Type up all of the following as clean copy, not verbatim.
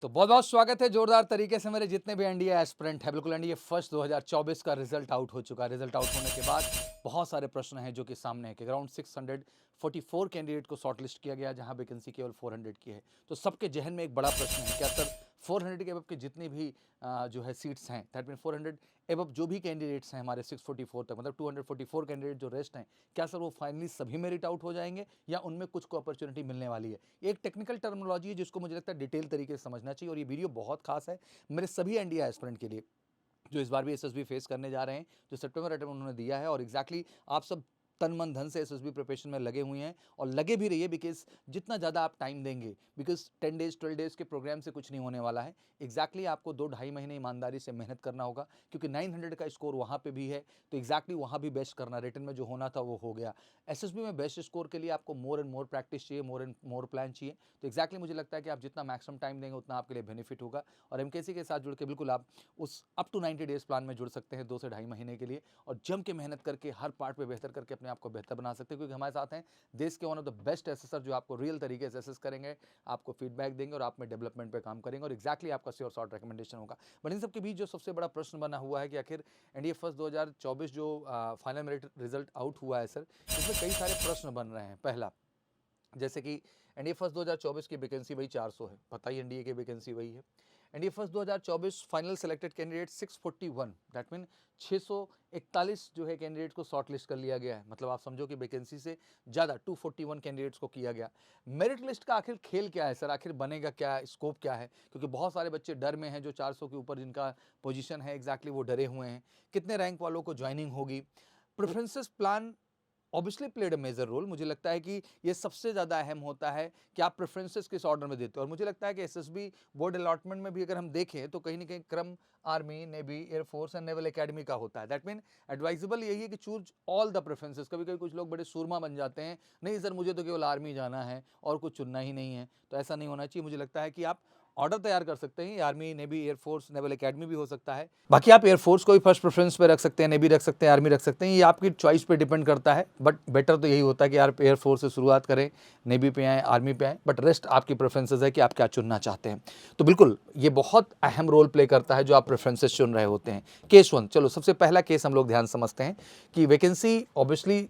तो बहुत-बहुत स्वागत है जोरदार तरीके से मेरे जितने भी एनडीए एस्पिरेंट हैं। बिल्कुल एनडीए फर्स्ट 2024 का रिजल्ट आउट हो चुका है। रिजल्ट आउट होने के बाद बहुत सारे प्रश्न हैं जो कि सामने हैं कि अराउंड 644 कैंडिडेट को शॉर्टलिस्ट किया गया, जहां वैकेंसी केवल 400 की है। तो सबके जहन में एक बड़ा प्रश्न है, क्या सर 400 के अबव की जितनी भी जो है सीट्स हैं, दैट मीन 400 एबव जो भी कैंडिडेट्स हैं हमारे 644 तक, मतलब 244 कैंडिडेट जो रेस्ट हैं, क्या सर वो फाइनली सभी मेरिट आउट हो जाएंगे या उनमें कुछ को अपॉर्चुनिटी मिलने वाली है? एक टेक्निकल टर्मिनोलॉजी है जिसको मुझे लगता है डिटेल तरीके से समझना चाहिए, और ये वीडियो बहुत खास है मेरे सभी एनडीए एस्पिरेंट के लिए जो इस बार भी एसएसबी फेस करने जा रहे हैं, जो सितंबर अटेम्प्ट उन्होंने दिया है, और एग्जैक्टली आप सब तन मन धन से एसएसबी प्रिपरेशन में लगे हुए हैं और लगे भी रहिए, बिकॉज जितना ज़्यादा आप टाइम देंगे, बिकॉज 10 डेज 12 डेज के प्रोग्राम से कुछ नहीं होने वाला है। एग्जैक्टली आपको 2-2.5 महीने ईमानदारी से मेहनत करना होगा, क्योंकि 900 का स्कोर वहाँ पे भी है, तो एग्जैक्टली वहाँ भी बेस्ट करना, रिटर्न में जो होना था वो हो गया। एसएसबी में बेस्ट स्कोर के लिए आपको मोर एंड मोर प्रैक्टिस चाहिए, मोर एंड मोर प्लान चाहिए। तो एग्जैक्टली मुझे लगता है कि आप जितना मैक्सिमम टाइम देंगे उतना आपके लिए बेनिफिट होगा, और एमकेसी के साथ जुड़ के बिल्कुल आप उस अप टू 90 डेज प्लान में जुड़ सकते हैं 2 से 2.5 महीने के लिए, और जम के मेहनत करके हर पार्ट पे बेहतर करके अपने आप को बेहतर बना सकते हैं, क्योंकि हमारे साथ हैं देश के one of the best assessor जो आपको रियल तरीके से एसेस करेंगे, आपको फीडबैक देंगे और आप में डेवलपमेंट पे काम करेंगे, और एग्जैक्टली आपका श्योर शॉर्ट रिकमेंडेशन होगा। बट इन सब के बीच जो सबसे बड़ा प्रश्न बना हुआ है कि आखिर एनडीए फर्स्ट 2024 जो फाइनल मेरिट रिजल्ट आउट हुआ है सर, इसमें कई सारे प्रश्न बन रहे हैं। पहला, जैसे कि एनडीए फर्स्ट 2024 की वैकेंसी वही 400 है, पता ही एनडीए की वैकेंसी वही है। NDA first 2024 final selected candidate 641, that mean 641 जो है कैंडिडेट को शॉर्ट लिस्ट कर लिया गया है, मतलब आप समझो कि वैकेंसी से ज़्यादा 241 कैंडिडेट्स को किया गया। मेरिट लिस्ट का आखिर खेल क्या है सर, आखिर बनेगा क्या, स्कोप क्या है? क्योंकि बहुत सारे बच्चे डर में हैं, जो 400 के ऊपर जिनका पोजीशन है एग्जैक्टली वो डरे हुए हैं। कितने रैंक वालों को ज्वाइनिंग होगी? Preferences plan obviously played a major role. मुझे लगता है कि ये सबसे ज़्यादा अहम होता है कि आप प्रेफरेंसेस किस ऑर्डर में देते हो, और मुझे लगता है कि एसएसबी बोर्ड अलॉटमेंट में भी अगर हम देखें तो कहीं ना कहीं क्रम army, navy, air force and naval academy का होता है। दैट मीन एडवाइजेबल यही है कि चूज ऑल द प्रेफरेंसेस। कभी कभी कुछ लोग बड़े सूरमा बन जाते हैं, नहीं सर मुझे तो केवल आर्मी जाना है और कुछ चुनना ही नहीं है, तो ऐसा नहीं होना चाहिए। मुझे लगता है कि आप ऑर्डर तैयार कर सकते हैं, army, navy, air force, naval academy भी हो सकता है। बाकी आप एयरफोर्स को भी फर्स्ट प्रेफरेंस पे रख सकते हैं, नेवी रख सकते हैं, आर्मी रख सकते हैं, ये आपकी चॉइस पे डिपेंड करता है। बट बेटर तो यही होता है कि आप एयरफोर्स से शुरुआत करें, नेवी पे आएँ, आर्मी पे आएँ, बट रेस्ट आपकी प्रेफरेंसेज है कि आप क्या चुनना चाहते हैं। तो बिल्कुल ये बहुत अहम रोल प्ले करता है जो आप प्रेफरेंसेस चुन रहे होते हैं। केस 1, चलो सबसे पहला केस हम लोग ध्यान समझते हैं कि वैकेंसी ऑब्वियसली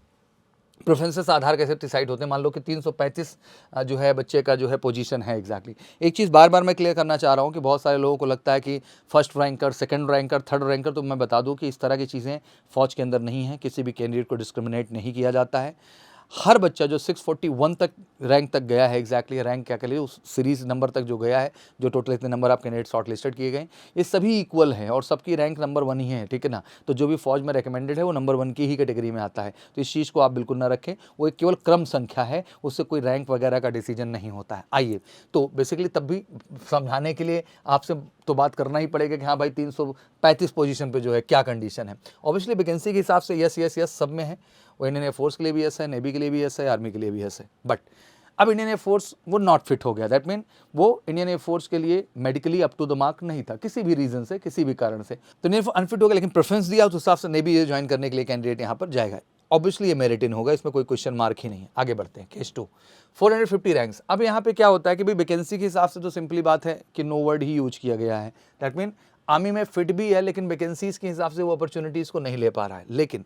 प्रेफरेंसेस आधार कैसे डिसाइड होते हैं। मान लो कि 335 जो है बच्चे का जो है पोजीशन है एग्जैक्टली। एक चीज़ बार बार मैं क्लियर करना चाह रहा हूँ कि बहुत सारे लोगों को लगता है कि first ranker, second ranker, third ranker, तो मैं बता दूँ कि इस तरह की चीज़ें फौज के अंदर नहीं है, किसी भी कैंडिडेट को डिस्क्रिमिनेट नहीं किया जाता है। हर बच्चा जो 641 तक रैंक तक गया है, एग्जैक्टली रैंक क्या कह लीजिए, उस सीरीज नंबर तक जो गया है, जो टोटल इतने नंबर आप कैंडिडेट शॉर्ट लिस्टेड किए गए, ये सभी इक्वल हैं और सबकी रैंक नंबर 1 ही है, ठीक है ना। तो जो भी फौज में रिकमेंडेड है वो नंबर 1 की ही कैटेगरी में आता है, तो इस चीज़ को आप बिल्कुल ना रखें, वो एक केवल क्रम संख्या है, उससे कोई रैंक वगैरह का डिसीजन नहीं होता है। आइए, तो बेसिकली तब भी समझाने के लिए आपसे तो बात करना ही पड़ेगा कि हाँ भाई 335 पोजीशन पे जो है क्या कंडीशन है। ऑब्वियसली वैकेंसी के हिसाब से यस यस यस सब में है, वो इंडियन एयरफोर्स के लिए भी यस है, नेवी के लिए भी यस है, आर्मी के लिए भी यस है। बट अब इंडियन एयरफोर्स वो नॉट फिट हो गया, दैट मीन वो इंडियन एयरफोर्स के लिए medically up to the mark नहीं था, किसी भी रीजन से, किसी भी कारण से, तो इंडियन अनफिट हो गया। लेकिन प्रेफरेंस दिया उस हिसाब से नेवी ज्वाइन करने के लिए कैंडिडेट यहाँ पर जाएगा। ऑब्वियसली ये मेरिट इन होगा, इसमें कोई क्वेश्चन मार्क ही नहीं है। आगे बढ़ते हैं, केस 2, 450 रैंक्स। अब यहाँ पे क्या होता है कि भाई वैकेंसी के हिसाब से तो सिंपली बात है कि नो वर्ड ही यूज किया गया है, दैट मीन आर्मी में फिट भी है लेकिन वैकेंसीज के हिसाब से वो अपॉर्चुनिटीज़ को नहीं ले पा रहा है। लेकिन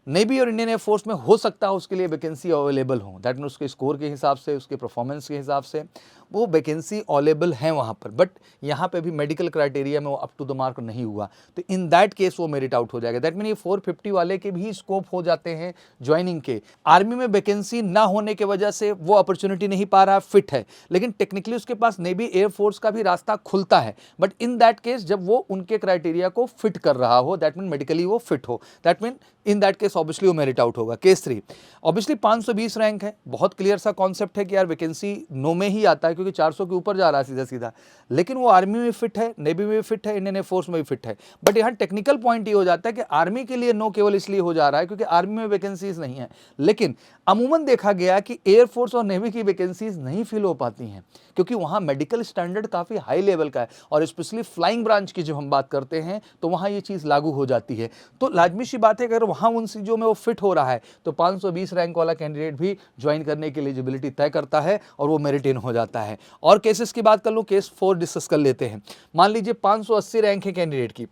नेवी और इंडियन एयरफोर्स में हो सकता है उसके लिए वैकेंसी अवेलेबल हो, दैट मीन उसके स्कोर के हिसाब से, उसके परफॉर्मेंस के हिसाब से वो वैकेंसी अवेलेबल है वहाँ पर। बट यहाँ पे भी मेडिकल क्राइटेरिया में वो अप टू द मार्क नहीं हुआ, तो इन दैट केस वो मेरिट आउट हो जाएगा। दैट मीन ये 450 वाले के भी स्कोप हो जाते हैं ज्वाइनिंग के। आर्मी में वैकेंसी ना होने की वजह से वो अपॉर्चुनिटी नहीं पा रहा, फिट है, लेकिन टेक्निकली उसके पास नेवी, एयरफोर्स का भी रास्ता खुलता है। बट इन दैट केस जब वो उनके क्राइटेरिया को फिट कर रहा हो, दैट मीन मेडिकली वो फिट हो, that mean in that case obviously वो मेरिट आउट होगा। केस 3, ऑब्वियसली 520 रैंक है, बहुत क्लियर सा कॉन्सेप्ट है कि यार वैकेंसी नो में ही आता है क्योंकि 400 के ऊपर जा रहा है सीधा सीधा, लेकिन वो आर्मी में फिट है, नेवी में भी फिट है, इंडियन एयरफोर्स में भी फिट है। बट यहाँ टेक्निकल पॉइंट ये हो जाता है कि आर्मी के लिए नो केवल इसलिए हो जा रहा है क्योंकि आर्मी में वैकेंसीज नहीं है, लेकिन अमूमन देखा गया कि एयरफोर्स और नेवी की वैकेंसीज नहीं फिल हो पाती हैं क्योंकि वहाँ मेडिकल स्टैंडर्ड काफ़ी हाई लेवल का है, और स्पेशली फ्लाइंग ब्रांच की जब हम बात करते हैं तो वहाँ ये चीज़ लागू हो जाती है। तो लाजमी सी बात है कि अगर वहाँ उन एग्जाम में वो फिट हो रहा है तो 520 रैंक वाला कैंडिडेट भी ज्वाइन करने की एलिजिबिलिटी तय करता है और वो मेरिट इन हो जाता है। और केसेस की बात कर लूँ, केस 4 डिस्कस कर लेते हैं। मान लीजिए 580 रैंक है कैंडिडेट की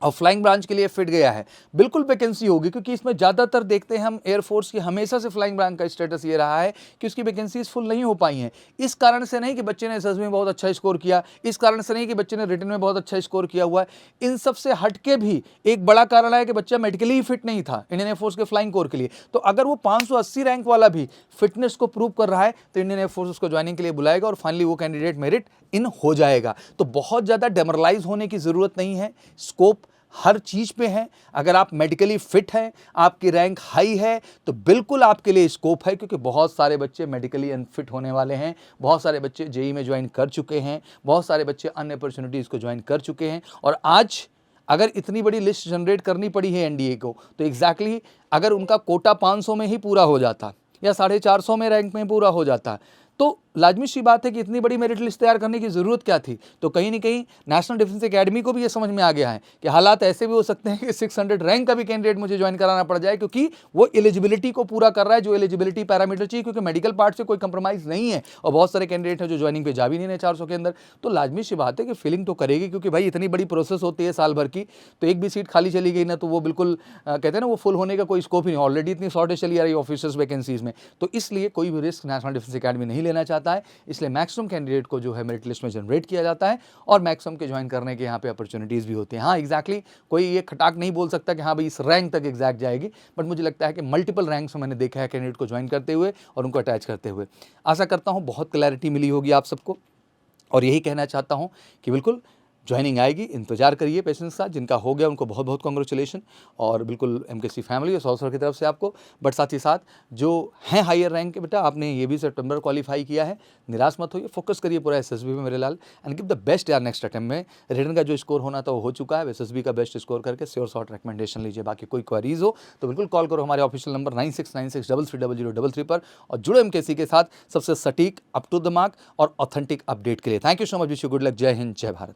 और फ्लाइंग ब्रांच के लिए फिट गया है, बिल्कुल वैकेंसी होगी, क्योंकि इसमें ज़्यादातर देखते हैं हम एयरफोर्स की हमेशा से फ्लाइंग ब्रांच का स्टेटस ये रहा है कि उसकी वैकेंसीज फुल नहीं हो पाई हैं। इस कारण से नहीं कि बच्चे ने एसएसबी में बहुत अच्छा स्कोर किया, इस कारण से नहीं कि बच्चे ने रिटन में बहुत अच्छा स्कोर किया हुआ है, इन सब से हटके भी एक बड़ा कारण है कि बच्चा मेडिकली ही फिट नहीं था इंडियन एयरफोर्स के फ्लाइंग कोर के लिए। तो अगर वो 580 रैंक वाला भी फिटनेस को प्रूव कर रहा है तो इंडियन एयरफोर्स उसको ज्वाइनिंग के लिए बुलाएगा और फाइनली वो कैंडिडेट मेरिट इन हो जाएगा। तो बहुत ज़्यादा डेमोरलाइज होने की ज़रूरत नहीं है, स्कोप हर चीज पे है। अगर आप मेडिकली फिट हैं, आपकी रैंक हाई है, तो बिल्कुल आपके लिए स्कोप है, क्योंकि बहुत सारे बच्चे मेडिकली अनफिट होने वाले हैं, बहुत सारे बच्चे जेई में ज्वाइन कर चुके हैं, बहुत सारे बच्चे अन्य अपॉर्चुनिटीज़ को ज्वाइन कर चुके हैं। और आज अगर इतनी बड़ी लिस्ट जनरेट करनी पड़ी है एनडीए को, तो एग्जैक्टली अगर उनका कोटा 500 में ही पूरा हो जाता या 450 में रैंक में पूरा हो जाता तो लाजमी सी बात है कि इतनी बड़ी मेरिट लिस्ट तैयार करने की ज़रूरत क्या थी। तो कहीं ना कहीं नेशनल डिफेंस एकेडमी को भी ये समझ में आ गया है कि हालात ऐसे भी हो सकते हैं कि 600 रैंक का भी कैंडिडेट मुझे ज्वाइन कराना पड़ जाए, क्योंकि वो एलिजिबिलिटी को पूरा कर रहा है जो एलिजिबिलिटी पैरामीटर चाहिए, क्योंकि मेडिकल पार्ट से कोई कंप्रोमाइज़ नहीं है और बहुत सारे कैंडिडेट हैं जो ज्वाइनिंग पे जा भी नहीं है 400 के अंदर। तो लाजमी सी बात है कि फीलिंग तो करेगी, क्योंकि भाई इतनी बड़ी प्रोसेस होती है साल भर की, तो एक भी सीट खाली चली गई ना तो वो बिल्कुल कहते हैं ना वो फुल होने का कोई स्कोप ही नहीं, ऑलरेडी इतनी शॉर्टेज चली आ रही है ऑफिसर्स वैकेंसीज में। तो इसलिए कोई भी रिस्क नेशनल डिफेंस एकेडमी नहीं लेना चाहता है, इसलिए मैक्सिमम कैंडिडेट को जो है मेरिट लिस्ट में जनरेट किया जाता है और मैक्सिमम के ज्वाइन करने के यहाँ पे अपॉर्चुनिटीज़ भी होती हैं। हाँ एग्जैक्टली कोई ये खटाक नहीं बोल सकता कि हाँ भाई इस रैंक तक एग्जैक्ट जाएगी, बट मुझे लगता है कि मल्टीपल रैंक्स में मैंने देखा है कैंडिडेट को ज्वाइन करते हुए और उनको अटैच करते हुए। आशा करता हूँ बहुत क्लैरिटी मिली होगी आप सबको, और यही कहना चाहता हूँ कि बिल्कुल ज्वाइनिंग आएगी, इंतजार करिए पेशेंस के साथ। जिनका हो गया उनको बहुत बहुत कॉन्ग्रेचुलेशन, और बिल्कुल एमकेसी फैमिली और सौसर की तरफ से आपको। बट साथ ही साथ जो हैं हायर रैंक के बेटा, आपने ये भी सितंबर क्वालिफाई किया है, निराश मत होइए, फोकस करिए पूरा एसएसबी में मेरे लाल, एंड गिव द बेस्ट यार नेक्स्ट अटेम्प्ट में। रिटन का जो स्कोर होना था वो हो चुका है, एसएसबी का बेस्ट स्कोर करके श्योर शॉर्ट रिकमेंडेशन लीजिए। बाकी कोई क्वेरीज हो तो बिल्कुल कॉल करो हमारे ऑफिशियल नंबर 9696330033 पर, और जुड़ो एमकेसी के साथ सबसे सटीक, अप टू द मार्क और ऑथेंटिक अपडेट के लिए। Thank you so much, wish you good luck, जय हिंद, जय भारत।